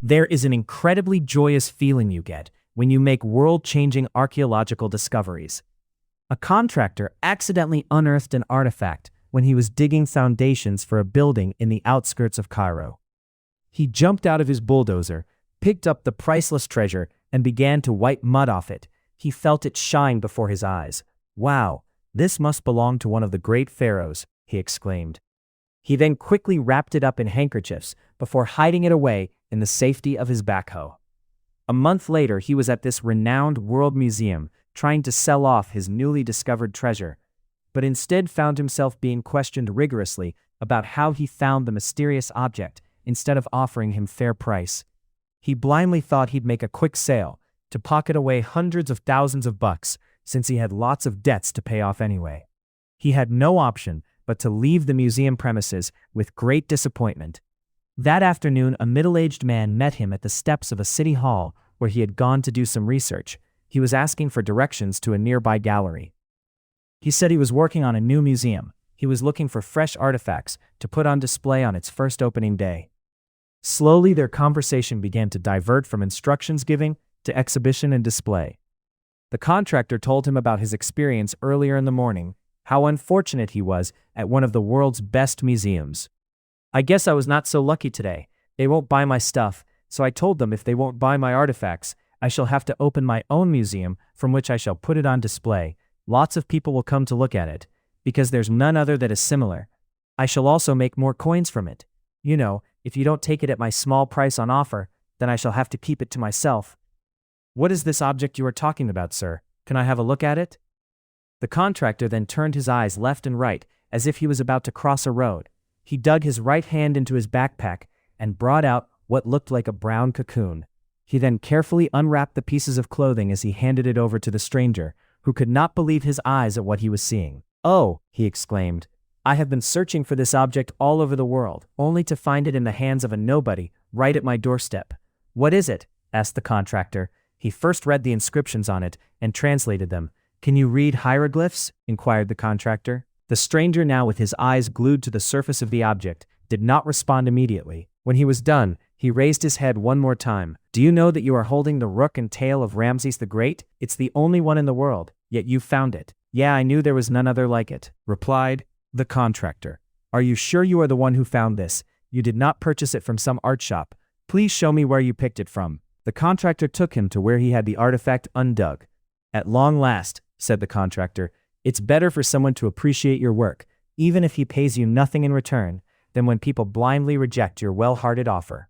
There is an incredibly joyous feeling you get when you make world-changing archaeological discoveries. A contractor accidentally unearthed an artifact when he was digging foundations for a building in the outskirts of Cairo. He jumped out of his bulldozer, picked up the priceless treasure, and began to wipe mud off it. He felt it shine before his eyes. "Wow, this must belong to one of the great pharaohs," he exclaimed. He then quickly wrapped it up in handkerchiefs before hiding it away in the safety of his backhoe. A month later, he was at this renowned world museum trying to sell off his newly discovered treasure, but instead found himself being questioned rigorously about how he found the mysterious object instead of offering him fair price. He blindly thought he'd make a quick sale to pocket away hundreds of thousands of bucks since he had lots of debts to pay off anyway. He had no option but to leave the museum premises with great disappointment. That afternoon, a middle-aged man met him at the steps of a city hall where he had gone to do some research. He was asking for directions to a nearby gallery. He said he was working on a new museum. He was looking for fresh artifacts to put on display on its first opening day. Slowly, their conversation began to divert from instructions giving to exhibition and display. The contractor told him about his experience earlier in the morning, how unfortunate he was at one of the world's best museums. "I guess I was not so lucky today. They won't buy my stuff, so I told them if they won't buy my artifacts, I shall have to open my own museum from which I shall put it on display. Lots of people will come to look at it, because there's none other that is similar. I shall also make more coins from it. You know, if you don't take it at my small price on offer, then I shall have to keep it to myself." "What is this object you are talking about, sir? Can I have a look at it?" The contractor then turned his eyes left and right as if he was about to cross a road. He dug his right hand into his backpack and brought out what looked like a brown cocoon. He then carefully unwrapped the pieces of clothing as he handed it over to the stranger, who could not believe his eyes at what he was seeing. "Oh," he exclaimed, "I have been searching for this object all over the world, only to find it in the hands of a nobody right at my doorstep." "What is it?" asked the contractor. He first read the inscriptions on it and translated them. "Can you read hieroglyphs?" inquired the contractor. The stranger, now with his eyes glued to the surface of the object, did not respond immediately. When he was done, he raised his head one more time. "Do you know that you are holding the rook and tail of Ramses the Great? It's the only one in the world, yet you found it." "Yeah, I knew there was none other like it," replied the contractor. "Are you sure you are the one who found this? You did not purchase it from some art shop. Please show me where you picked it from." The contractor took him to where he had the artifact undug. "At long last," said the contractor, "it's better for someone to appreciate your work, even if he pays you nothing in return, than when people blindly reject your well-hearted offer."